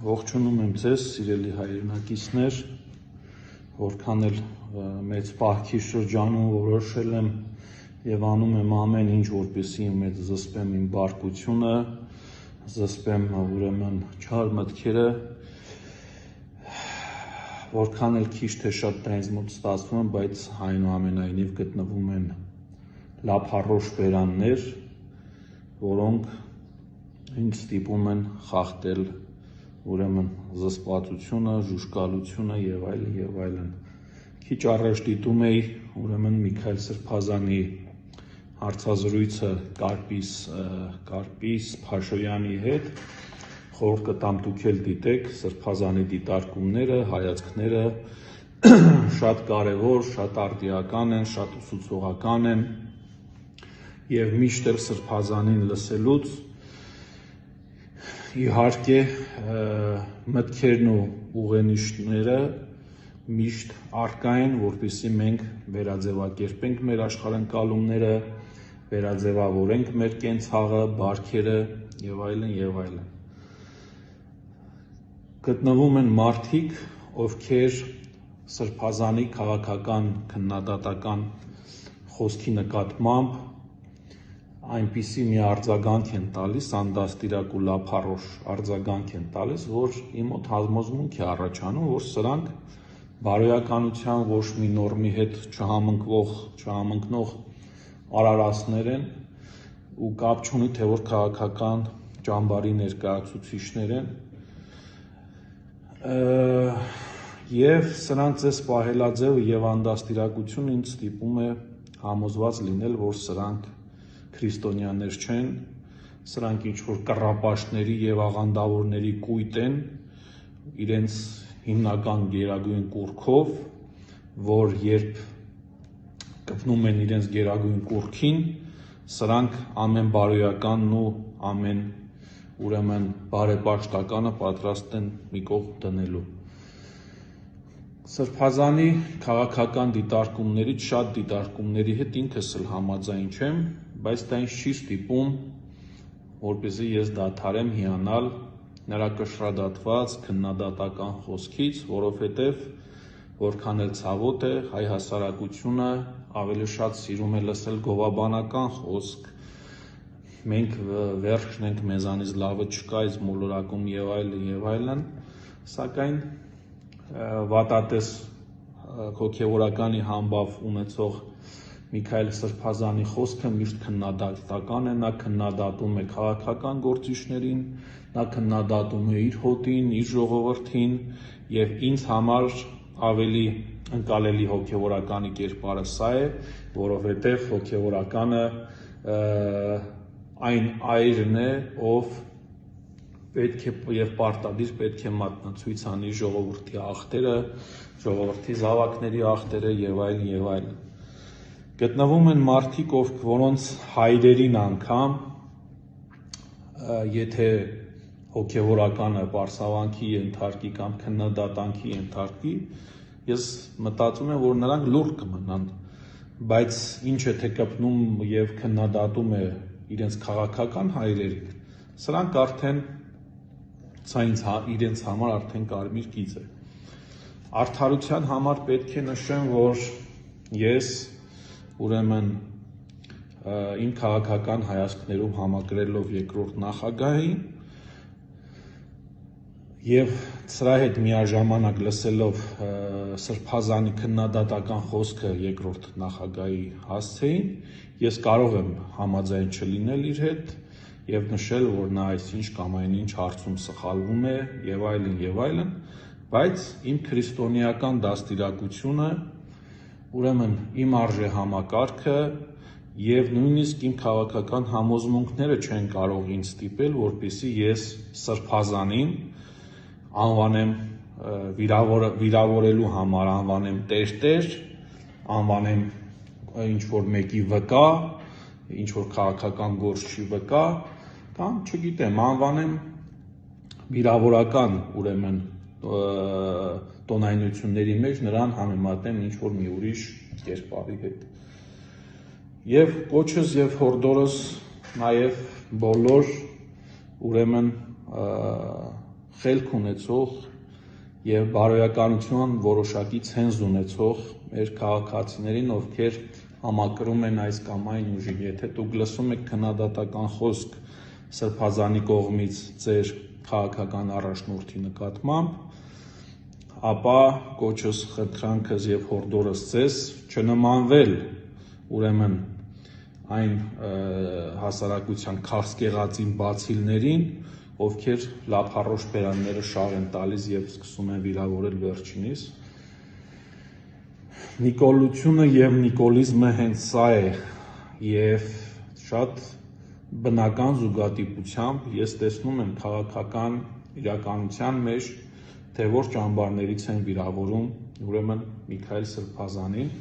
Ողջունում եմ ձեզ, սիրելի հայրենակիցներ, որքան էլ մեծ պահքի շրջանում որոշել եմ եւ անում եմ ամեն ինչ, որպեսզի մեծ զսպեմ իմ բարկությունը, զսպեմ ուրեմն չար մտքերը, որքան էլ քիչ թե շատ դա ինձ մոտ ստացվում է, բայց այնուամենայնիվ գտնվում են լափառոշ բերաններ, որոնք ինձ ստիպում են խախտել ուրեմն զսպվածությունը, ժուժկալությունը եւ այլն։ Քիչ առաջ դիտում էի ուրեմն Միքայել Սրբազանի հարցազրույցը Կարպիս Փաշոյանի հետ, խորհուրդ կտամ դուք էլ դիտեք Սրբազանի դիտարկումները, հայացքները շատ կարևոր, շատ արդիական են, շատ ուսուցողական են եւ միշտ էլ Սրբազանին լսելուց իհարկե մտքերն ու ուղենիշները միշտ առկա են, որպեսզի մենք վերաձևակերպենք մեր աշխարհընկալումները, վերաձևավորենք մեր կենցաղը, բարքերը եւ այլն։ Գտնվում են մարդիկ, ովքեր Սրբազանի քաղաքական քննադատական խոսքի նկատմամբ այնպիսի մի արձագանք են տալիս, անդաստիրակ ու լափառոշ արձագանք են տալիս, որ իմ մոտ համոզմունք է առաջանում, որ սրանք բարոյականության ոչ մի նորմի հետ չհամընկնող արարածներ են ու կապ չունի, թե որ քաղաքական ճամբարի ներկայացուցիչներ են եւ սրանց այս պահելաձևը եւ անդաստիրակությունը ինձ ստիպում է համոզված լինել, որ սրանք քրիստոնյաներ չեն, սրանք ինչ-որ կռապաշտների եւ աղանդավորների կույտ են, իրենց հիմնական գերագույն կուռքով, որ երբ կպնում են իրենց գերագույն կուռքին, սրանք ամեն բարոյականն ու ամեն ուրեմն բարեպաշտականը պատրաստ են մի կողմ դնելու։ Սրբազանի քաղաքական դիտարկումներից շատ դիտարկումների հետ ինքս էլ համաձայն չեմ, բայց դա ինձ չի ստիպում, որպեսզի ես դադարեմ հիանալ նրա կշռադատված քննադատական խոսքից, որովհետև որքան էլ ցավոտ է, հայ հասարակությունը ավելի շատ սիրում է լսել գովաբանական խոսք, մենք վերջն ենք, մեզանից լավը չկա, այս մոլորակում եւ այլն, սակայն վատատես հոգևորականի համբավ ունեցող Միքայել Սրբազանի խոսքը միշտ քննադատական է, նա քննադատում է քաղաքական գործիչներին, նա քննադատում է իր հոտին, իր ժողովրդին եւ ինձ համար ավելի ընկալելի հոգևորականի կերպարը սա է, որովհետեւ հոգևորականը այն այրն է, ով պետք է եւ պարտադիր պետք է մատնացույց անի ժողովրդի աղտերը, ժողովրդի զավակների աղտերը եւ այլն։ Գտնվում են մարդիկ, որոնց հայրերին անգամ, եթե հոգևորականը պարսավանքի ենթարկի կամ քննադատանքի ենթարկի, ես մտածում եմ, որ նրանք լուրջ կմնան, բայց ինչ է թե կպնում եւ քննադատում է իրենց քաղաքական հայրերին, սրանք արդեն իրենց համար արդեն կարմիր գիծ է։ Արդարության համար պետք է նշեմ, որ ես ուրեմն իմ քաղաքական հայացքներում համակրելով երկրորդ նախագահին եւ սրա հետ միաժամանակ լսելով Սրբազանի քննադատական խոսքը երկրորդ նախագահի հասցեին, ես կարող եմ համաձայն չլինել իր հետ եւ նշել, որ նա այսինչ կամ այնինչ հարցում սխալվում է եւ այլն, բայց իմ քրիստոնեական դաստիարակությունը, ուրեմն իմ արժեհամակարգը եւ նույնիսկ իմ քաղաքական համոզմունքները չեն կարող ինձ ստիպել, որպեսզի ես Սրբազանին անվանեմ վիրավորելու համար անվանեմ տեր, անվանեմ ինչ-որ մեկի վկա, ինչ-որ քաղաքական գործչի վկա, կամ չգիտեմ, անվանեմ վիրավորական ուրեմն տոնայնությունների մեջ նրան համեմատեմ ինչ-որ մի ուրիշ կերպարի հետ։ Եվ կոչս եւ հորդորս նաեւ բոլոր ուրեմն խելք ունեցող եւ բարոյականության որոշակի ցենզ ունեցող մեր քաղաքացիներին, ովքեր համակրում են այս կամ այն ուժին, եթե դուք լսում եք քննադատական խոսք Սրբազանի կողմից ձեր քաղաքական առաջնորդի նկատմամբ, ապա կոչս, խնդրանքս եւ հորդորս ձեզ չնմանվել ուրեմն այն հասարակության քարսկեղածին բացիլներին, ովքեր լափառոշ բերանները շաղ են տալիս եւ սկսում են վիրավորել վերջինիս։ Նիկոլությունը եւ նիկոլիզմը հենց սա է եւ շատ բնական զուգադիպությամբ ես տեսնում եմ քաղաքական իրականության մեջ, թե որ ճամբարներից են վիրավորում ուրեմն Միքայել Սրբազանին,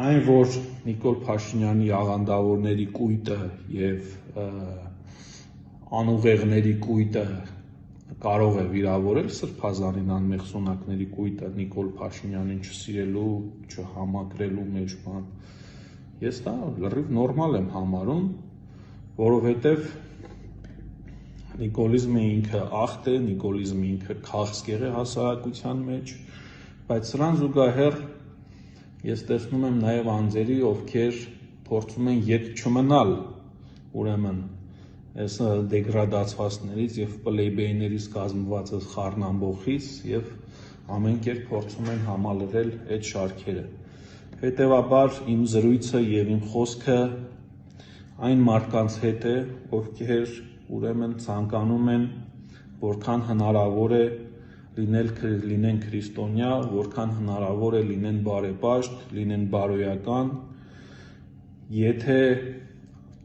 այն որ Նիկոլ Փաշինյանի աղանդավորների կույտը եւ անուղեղների կույտը կարող է վիրավորել Սրբազանին, անմեղ սունակների կույտը Նիկոլ Փաշինյանին չսիրելու, չհամակրելու մեջ բան, ես դա լրիվ նորմալ եմ համարում, որովհետեւ նիկոլիզմը ինքը ախտ է, նիկոլիզմը ինքը քաղցկեղ է հասարակության մեջ, բայց սրան զուգահեռ ես տեսնում եմ նաև անձերի, ովքեր փորձում են ետ չմնալ ուրեմն այս դեգրադացվածներից եւ պլեյբեյներից կազմված խառնամբոխից եւ ամեն կերպ փորձում են համալրել այդ շարքերը։ Հետևաբար իմ զրույցը եւ իմ խոսքը այն մարդկանց հետ է, ովքեր ուրեմն ցանկանում են որքան հնարավոր է լինեն քրիստոնյա, որքան հնարավոր է լինեն բարեպաշտ, լինեն բարոյական, եթե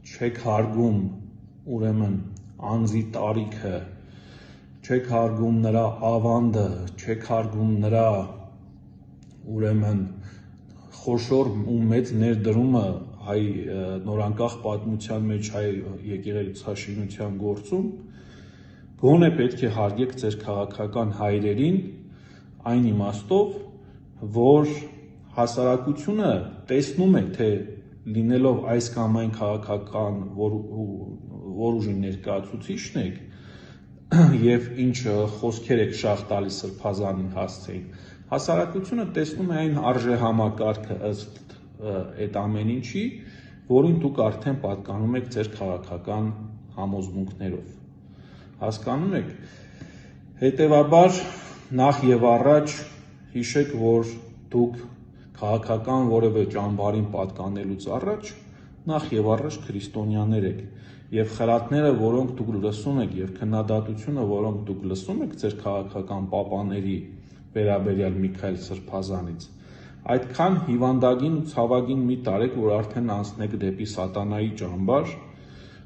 չեք հարգում ուրեմն անձի տարիքը, չեք հարգում նրա ավանդը, չեք հարգում նրա ուրեմն խոշոր ու մեծ ներդրումը հայ նորանկախ պատմության մեջ հայ եկեղեցաշինության գործում, գոնե պետք է հարգեք ձեր քաղաքական հայրերին այն իմաստով, որ հասարակությունը տեսնում է, թե լինելով այս կամ այն քաղաքական որուժի ներկայացուցիչն եք եւ ինչ խոսքեր եք շաղ տալիս Սրբազանին հասցեին, հասարակությունը տեսնում է այն արժեհամակարգը ըստ այդ ամեն ինչի, որին դուք արդեն պատկանում եք ձեր քաղաքական համոզմունքներով։ Հասկանում եք, հետևաբար նախ եւ առաջ հիշեք, որ դուք քաղաքական որևէ ճամբարին պատկանելուց առաջ նախ եւ առաջ քրիստոնյաներ եք եւ խրատները, որոնք դուք լսում եք եւ քննադատությունը, որոնք դուք լսում եք ձեր քաղաքական պապաների վերաբերյալ Միքայել Սրբազանից, այդքան հիվանդագին ու ցավագին մի տարեք, որ արդեն անցնեք դեպի սատանայի ճամբար,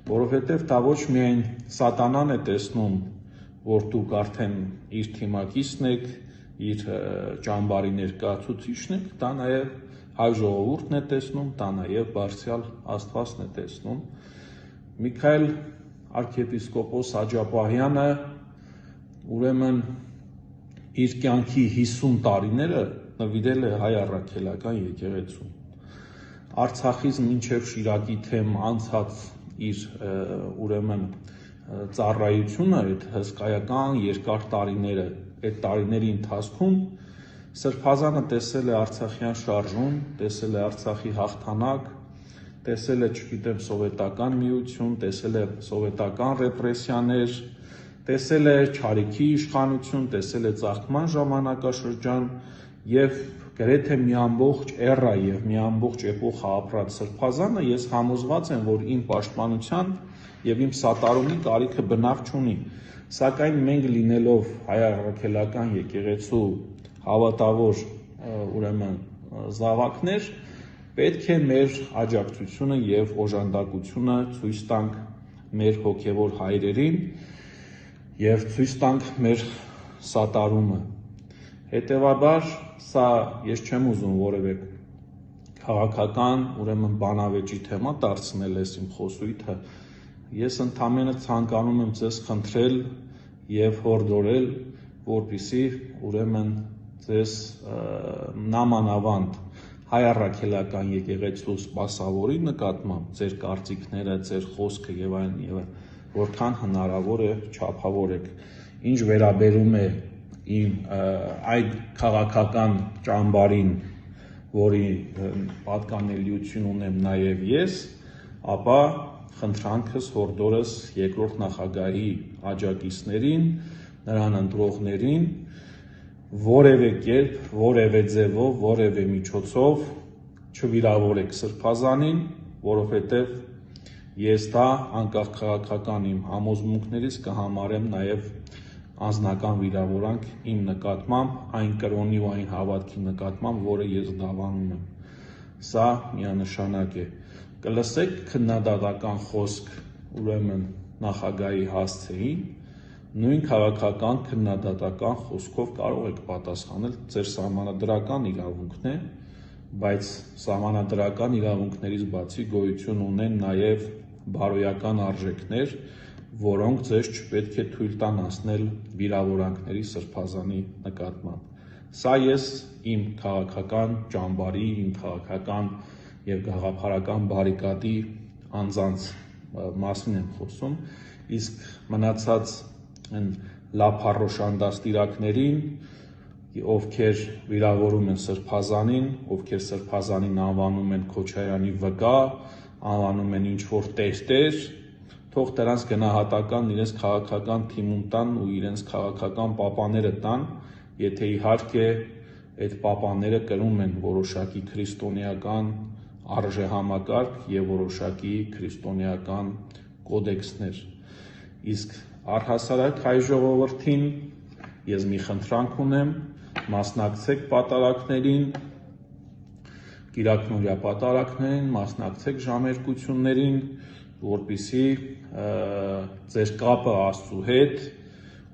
որովհետև դա ոչ միայն սատանան է տեսնում, որ դուք արդեն իր թիմակիցն եք, իր ճամբարի ներկայացուցիչն եք, դա նաև հայ ժողովուրդն է տեսնում, դա նաև բարձրյալ Աստվածն է տեսնում։ Միքայել arczepiskopos Աջապահյանը ուրեմն իր կյանքի 50 տարիները նվիրել է հայ առաքելական եկեղեցուն։ Արցախից մինչև Շիրակի թեմ անցած իր ուրեմն ծառայությունը, այդ հսկայական երկար տարիները, այդ տարիների ընթացքում Սրբազանը տեսել է Արցախյան շարժում, տեսել է Արցախի հաղթանակ, տեսել է, չգիտեմ, սովետական միություն, տեսել է սովետական ռեպրեսիաներ, տեսել է Չարիքի իշխանություն, տեսել է ծաղկման ժամանակաշրջան եւ գրեթե մի ամբողջ էրա եւ մի ամբողջ էպոխա ապրած Սրբազանը, ես համոզված եմ, որ իմ պաշտպանության եւ իմ սատարումի կարիքը բնավ չունի, սակայն մենք լինելով հայ առաքելական եկեղեցու հավատավոր ուրեմն զավակներ, պետք է մեր աջակցությունը եւ օժանդակությունը ցույց տանք մեր հոգեվոր հայրերին եւ ցույց տանք մեր սատարումը։ Հետևաբար սա ես չեմ ուզում որևէ քաղաքական ուրեմն բանավեճի թեմա դարձնել ես իմ խոսույթը, ես ընդամենը ցանկանում եմ ձեզ խնդրել եւ հորդորել, որպեսզի ուրեմն ձեզ նամանավանդ հայ առաքելական եկեղեցու սպասավորի նկատմամբ ձեր կարծիքները, ձեր խոսքը եւ այլն որքան հնարավոր է չափավորեք։ Ինչ վերաբերում է այդ քաղաքական ճամբարին, որի պատկանելիություն ունեմ նաև ես, ապա խնդրանքս հորդորս երկրորդ նախագահի աջակիցներին, նրան ընտրողներին որևէ կերպ, որևէ ձևով, որևէ միջոցով չվիրավորեք Սրբազանին, որովհետև ես դա անկախ քաղաքական իմ համոզմունքներից կհամարեմ նաև անձնական վիրավորանք իմ նկատմամբ, այն կրոնի ու այն հավատքի նկատմամբ, որը ես դավանում եմ։ Սա միանշանակ է։ Կլսեք քննադատական խոսք ուրեմն նախագահի հասցեին, նույն քաղաքական քննադատական խոսքով կարող եք պատասխանել, ձեր սահմանադրական իրավունքն է, բայց սահմանադրական իրավունքներից բացի գոյություն ունեն նաև բարոյական արժեքներ, որոնք ձեզ չպետք է թույլ տան անցնել վիրավորանքների Սրբազանի նկատմամբ։ Սա ես իմ քաղաքական ճամբարի, իմ քաղաքական եւ գաղափարական բարիկադի անձանց մասին եմ խոսում, իսկ մնացած այն լափառոշանդաստիրակներին, ովքեր վիրավորում են Սրբազանին, ովքեր Սրբազանին անվանում են Քոչարյանի վկա, անվանում են ինչ-որ տերտեր, թող դրանց գնահատական իրենց քաղաքական թիմում տան ու իրենց քաղաքական պապաները տան, եթե իհարկե այդ պապաները կրում են որոշակի քրիստոնեական արժեհամակարգ եւ որոշակի քրիստոնեական կոդեքսներ։ Իսկ առհասարակ հայ ժողովրդին ես մի խնդրանք ունեմ, մասնակցեք պատարակներին, կիրակնօրյա պատարակներին, մասնակցեք ժամերկություններին, որպեսզի ձեր կապը Աստծու հետ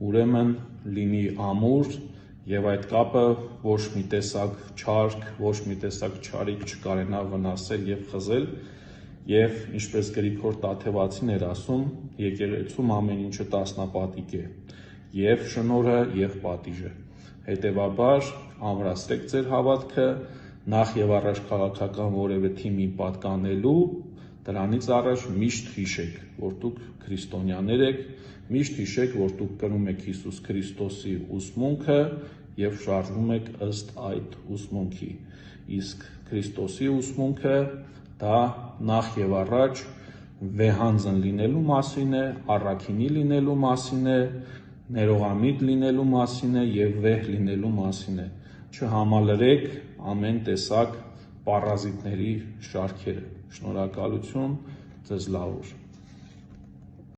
ուրեմն լինի ամուր եւ այդ կապը ոչ մի տեսակ չարք, ոչ մի տեսակ չարիք չկարենա վնասել եւ խզել եւ ինչպես Գրիգոր Տաթևացին էր ասում, եկեղեցում ամեն ինչը տասնապատիկ է, եւ շնորհը եւ պատիժը։ Հետևաբար ամրացրեք ձեր հավատքը, նախ եւ առաջ քաղաքական որևէ թիմի պատկանելու, դրանից առաջ միշտ հիշեք, որ դուք քրիստոնյաներ եք, միշտ հիշեք, որ դուք կրում եք Հիսուս Քրիստոսի ուսմունքը եւ շարժվում եք ըստ այդ ուսմունքի։ Իսկ Քրիստոսի ուսմունքը դա նախ եւ առաջ վեհանձն լինելու մասին է, առաքինի լինելու մասին է, ներողամիտ լինելու մասին է եւ վեհ լինելու մասին է։ Չհամալրեք ամեն տեսակ պարազիտների շարքերը։ Շնորհակալություն, ձեզ լավ օր։